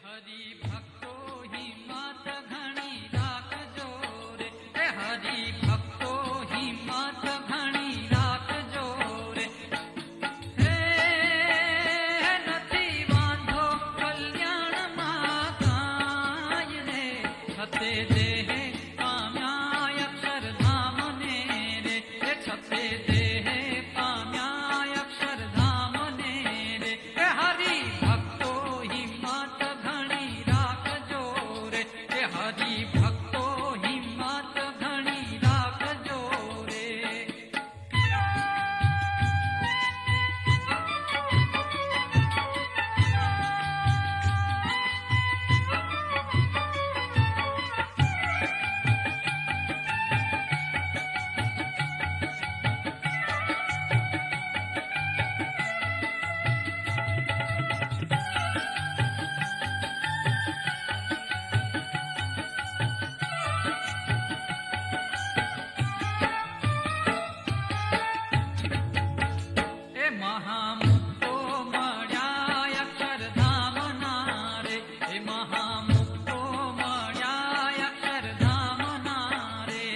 हरि भक्तो हिम्मत घणी राखजो रे, हरि भक्तो हिम्मत घणी राखजो रे, हे નથી વાંધો કલ્યાણમાં કાંઈ રે, છતે દેહ પામ્યા અક્ષરધામને રે, છતે દેહ પામ્યા અક્ષરધામને રે, હરિ ભક્તો હિમ્મત ઘણી રાખજો રે, હરિ ભક્તો હિમ્મત ઘણી રાખજો રે. એ મહામુક્તો મળ્યા અક્ષરધામના રે, એ મહામુક્તો મળ્યા અક્ષરધામના રે,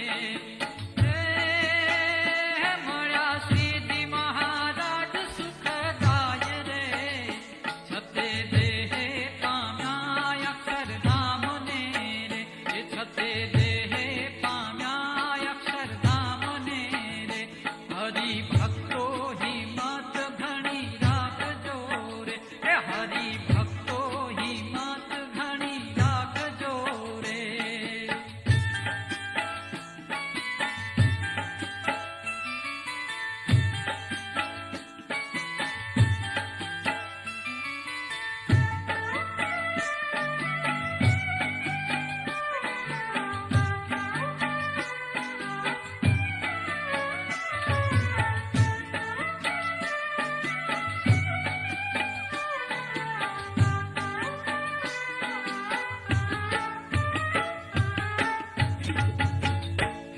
મળ્યા શ્રીજી મહારાજ સુખદાય રે, છતે દેહ પામ્યા અક્ષરધામને રે, છતે દેહ પામ્યા અક્ષરધામને રે, હરિ ભક્તો હિમ્મત ઘણી રાખજો રે, હરિ ભક્તો હિમ્મત ઘણી રાખજો રે.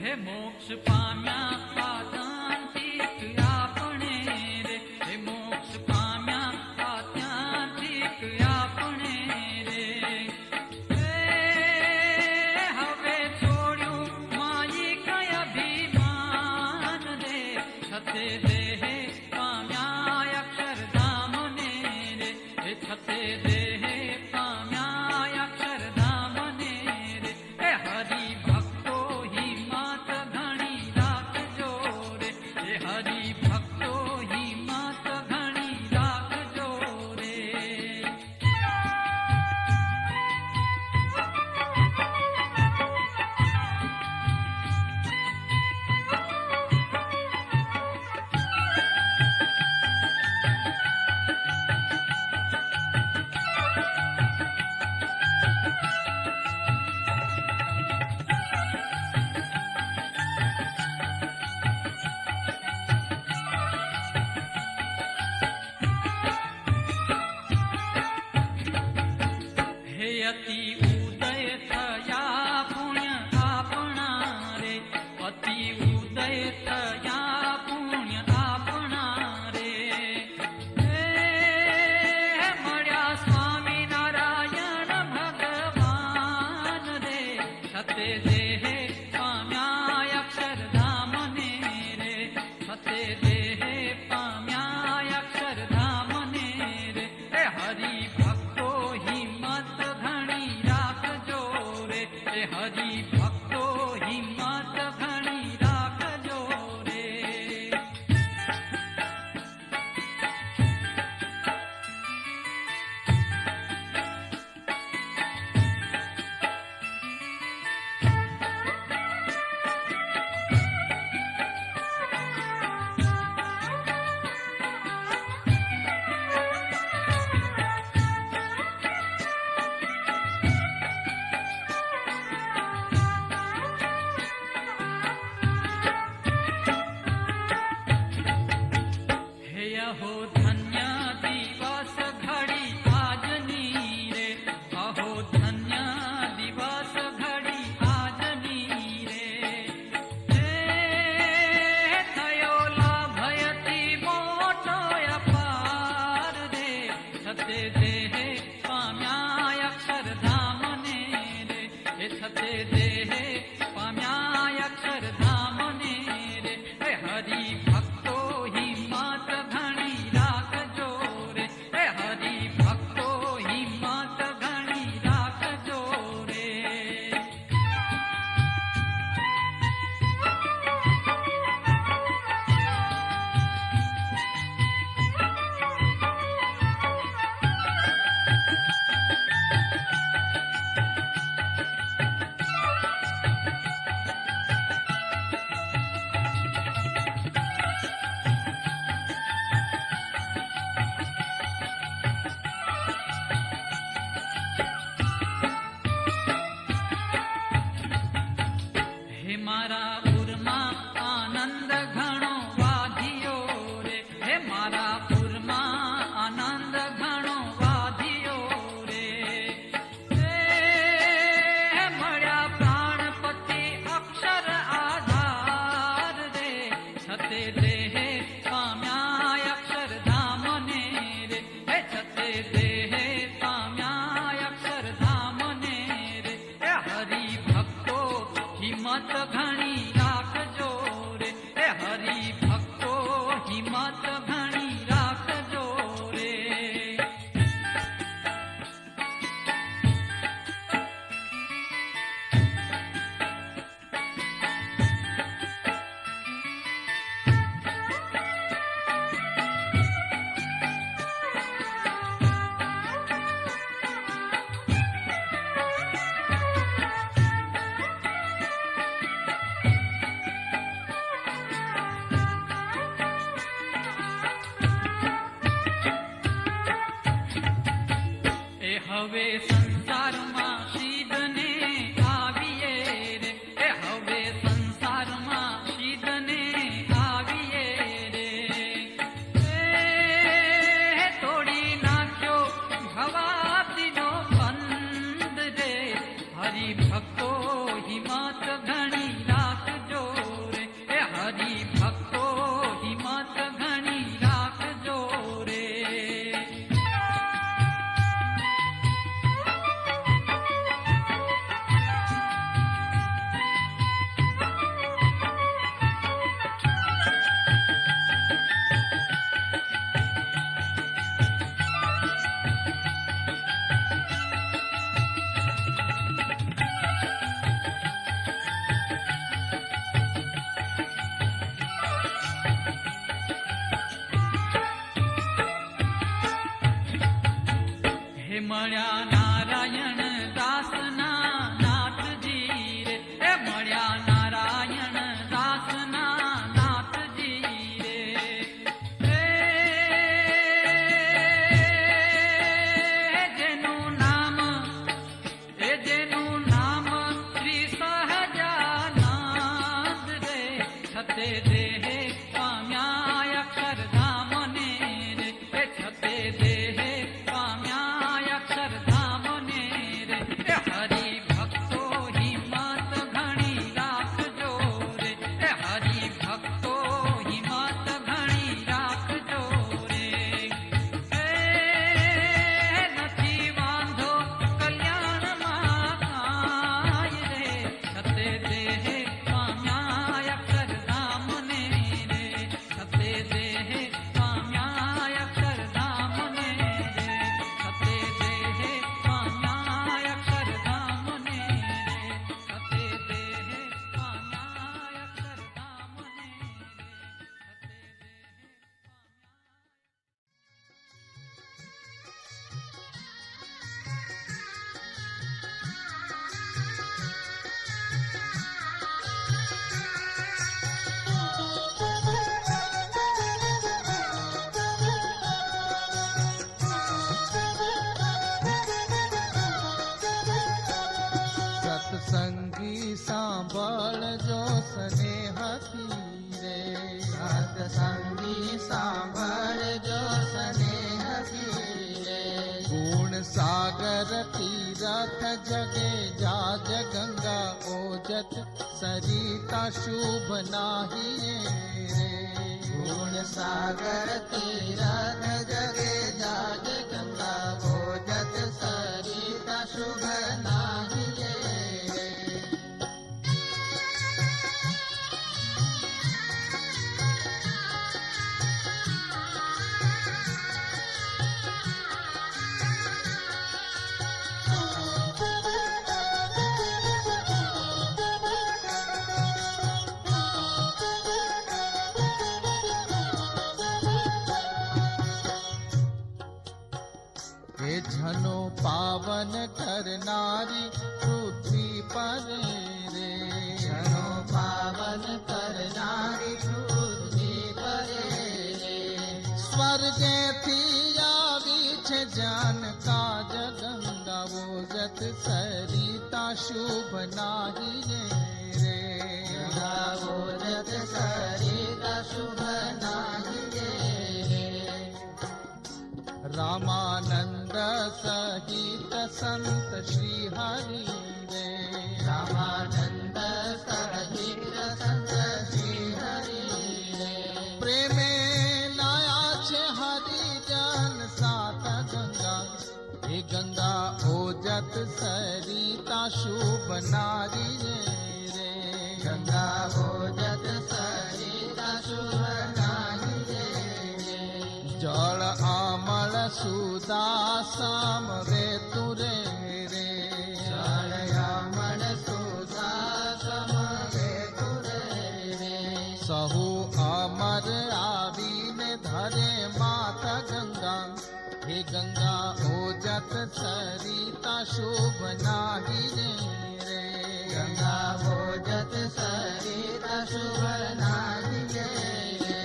હે મોક્ષ પામ્યા પાતાંતિક આપણે રે, હે મોક્ષ પામ્યા પાતાંતિક આપણે રે, હવે છોડ્યું માયિક અભિમાન રે, છતે દેહ પામ્યા અક્ષરધામને રે, છતે દેહ પામ્યા અક્ષરધામને રે, હરિ ભક્તો હિમ્મત ઘણી રાખજો રે, હરિ ભક્તો હિમ્મત ઘણી રાખજો રે. હે અતિ ઉદય થયા પુણ્ય આપણા રે, અતિ ઉદય થયા પુણ્ય આપણા રે, મળ્યા સ્વામિનારાયણ ભગવાન રે, છતે દેહ પામ્યા અક્ષરધામને રે, છતે દેહ પામ્યા અક્ષરધામને રે, હરિ ભક્તો હિમ્મત ઘણી રાખજો રે, હરિ ભક્તો હિમ્મત ઘણી રાખજો રે. હવે સંસારમાં સીધને આવીએ રે, એ હવે સંસારમાં સીધને આવીએ રે. એ તોડી નાખ્યો ભવાતીનો બંધ રે, હરિભક્તો હિંમત ઘણી રાખજો રે, એ હરિભક્તો હિંમત ઘણી રાખજો રે. હે મળ્યા નારાયણ દાસના નાથજી રે, હે મળ્યા નારાયણ દાસના નાથજી રે. હે જેનું નામ શ્રી સહજાનંદ રે, છતે દેહે પામ્યા અક્ષરધામને રે, એ છતે દેહે પામ્યા અક્ષરધામને રે. એ હરિભક્તો હિંમત ઘણી રાખજો રે, એ હરિભક્તો હિંમત ઘણી રાખજો રે. એ નથી વાંધો કલ્યાણમાં કાંઈ રે, છતે દેહે પામ્યા અક્ષરધામને રે, છતે દેહે પામ્યા અક્ષરધામને રે, છતે દેહે પામ્યા અક્ષરધામને રે, છતે દેહે પામ્યા અક્ષરધામને રે, સત્સંગી સાંભળજો સ્નેહથી રે, સત્સંગી સાંભળજો સ્નેહથી રે. ગુણ સાગર તીરથ જગે જાજ ગંગા ઓજત સરિતા શુભ નાહિએ રે. ગુણ સાગર તીરથ જગે જાજ ગંગા ઓજત સરિતા શુભ નાહિએ રે. हे जनो पावन करनारी पृथ्वी पर रे, जनो पावन करनारी पृथ्वी पर रे. स्वर्गे थी આવી છે જાન કાજ ગંગા ઓજત સરિતા શુભ નાહિએ રે. ગંગા ઓજત સરિતા શુભ નાહિએ રે. રામાનંદ સહિત સંત શ્રી હરિ રે, રામાનંદ સહિત સંત શ્રી હરિ રે. પ્રેમે લાયા છે હરિજન સાત ગંગા, હે ગંગા ઓજત સરિતા શુભ નારી રે. ગંગા ઓજત સરિતા શુભ નારી રે. જળ આમળ સુદાસમ રે તુરે રે, જળ આમળ સુદાસમ રે તુરે રે. સહુ અમર આવીને ધરે માત ગંગા, હે ગંગા ઓજત સરિતા શુભ નાહિએ રે. ગંગા ઓજત સરિતા શુભ નાહિએ રે.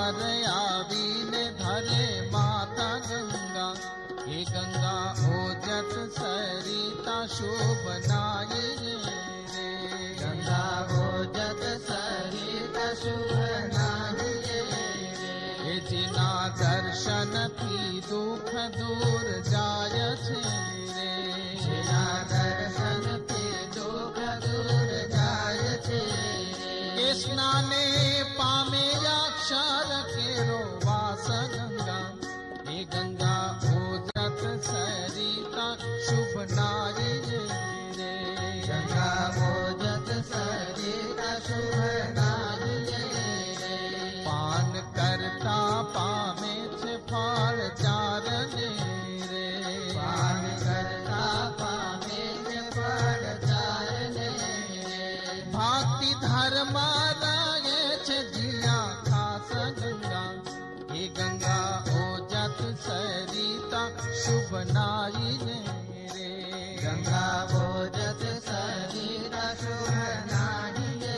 પર આવીને ધરે માતા ગંગા. હે ગંગા ઓજત સરિતા શુભ નાઈ રે. ગંગા ઓજત સરિતા શુભ નાઈ રે. જેના દર્શનથી દુઃખ દૂર જાય છે રે. જેના દર્શનથી દુઃખ દૂર જાય છે. એ સ્નાને પામે અક્ષર કેરો વાસ ગંગા. હે ગંગા ઓજત સરિતા શુભ નારી રે. ગંગા ઓજત સરિતા શુભ નારી રે. પાન કરતા પામે છે ફળ ચારને રે. પાન કરતા પામે છે ફળ ચારને રે. ભક્તિ ધર્મ રહે છે જીયા ખાસ ગંગા. હે ગંગા ઓજત સરિતા શુભ નાઈ રે. ગંગા ઓજત સરિતા શુભ નાઈ રે.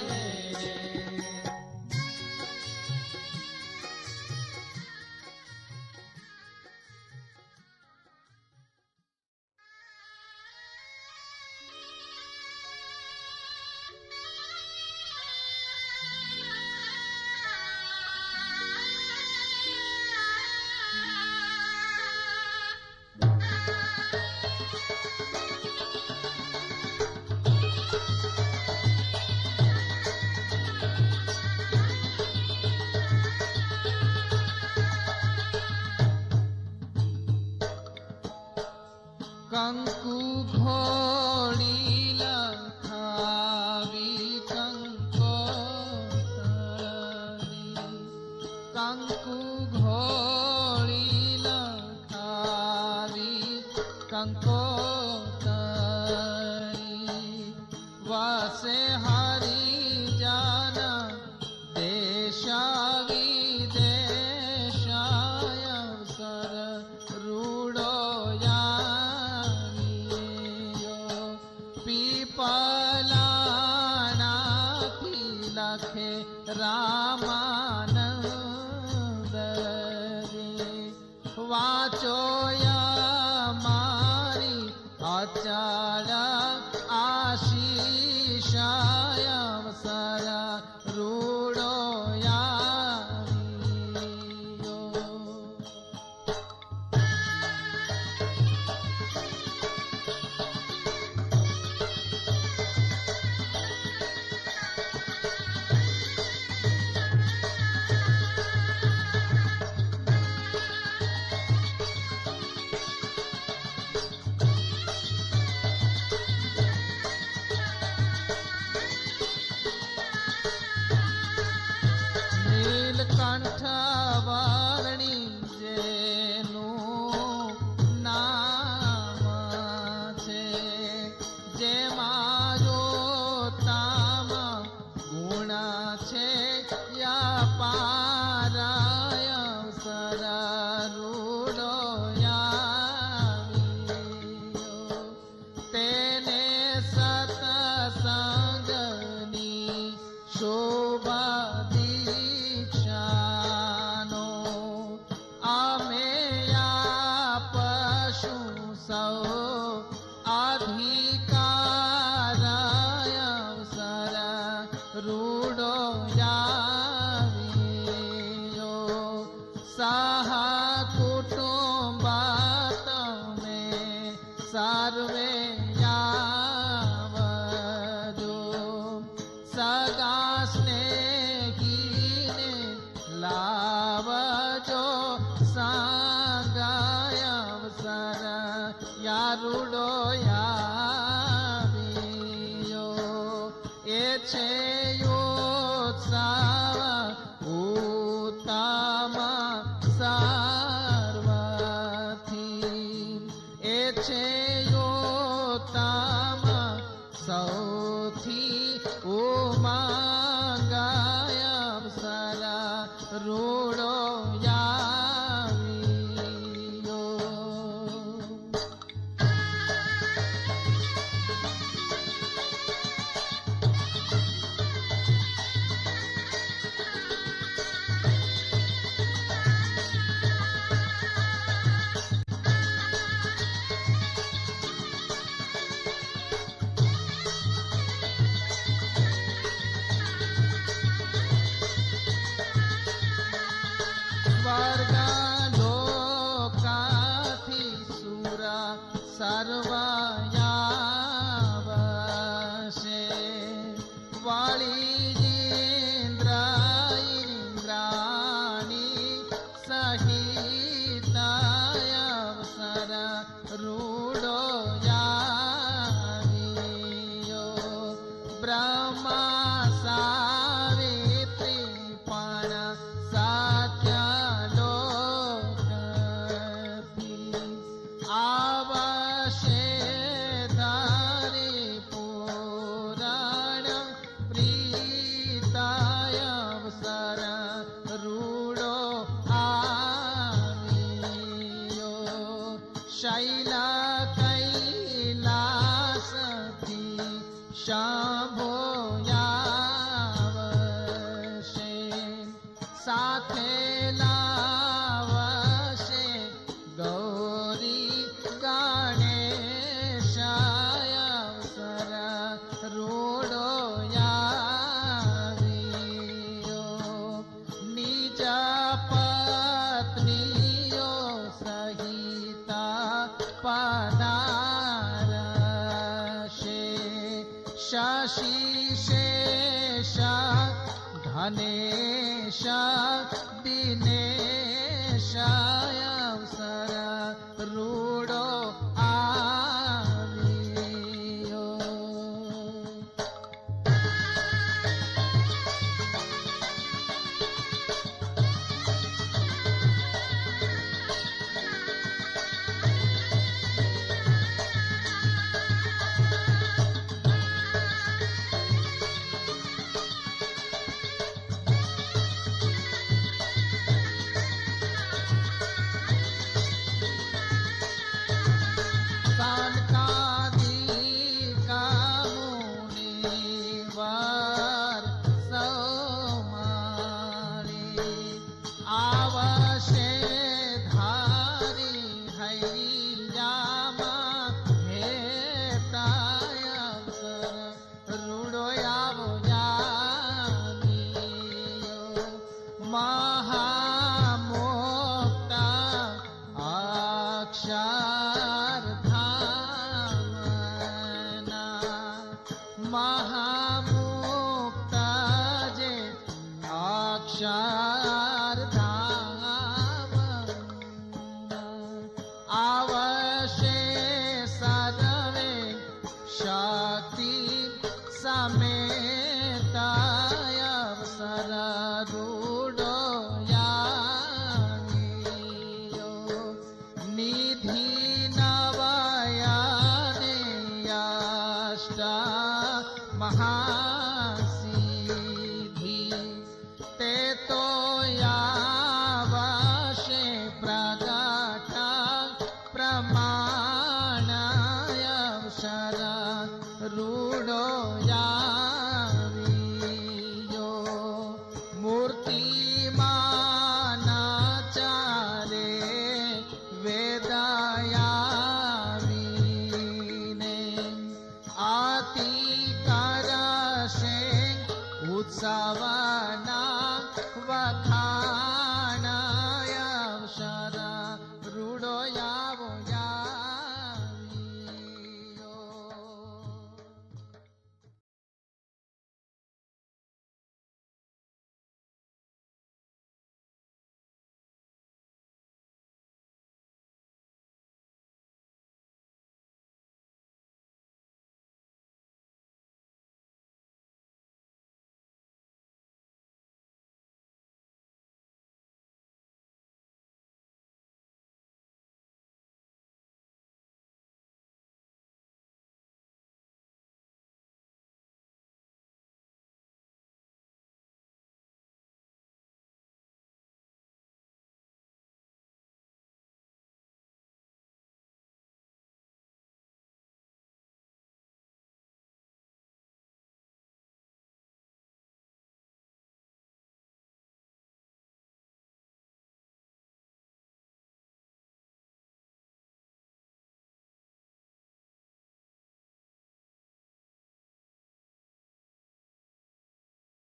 કંકુ ઘોડી લખાવી કંકોતરી. કંકુ ઘોડી લખાવી કંકોતરી. વસે હરિજન દેશા વિદેશાય અવસર રૂડો પીપલાનાથી લખે રામાનંદ રે. વાચો મારી અચળ આશીષાય અવસર રૂડો નીલકંઠ વર્ણી જેનું નામ છે. જેમાં જોતામ ગુણ છે યપારાય અવસર રૂડો આવ્યો. તેને સતસંગની શોભા દીક્ષાનો અમે આપશું સૌ અધિકાર અવસર રૂડો આવ્યો. સહ કુટુંબ તમે સર્વે આવજો. સગા સ્નેહીને લાવજો સાંગાય અવસર યારુડો આવ્યો. એ છે યોત્સવ ઉત્તમ સર્વથી. એ છે યોત્તમ સૌથી ઉમંગાય અવસર રૂડો આવ્યો. અને શક્તિને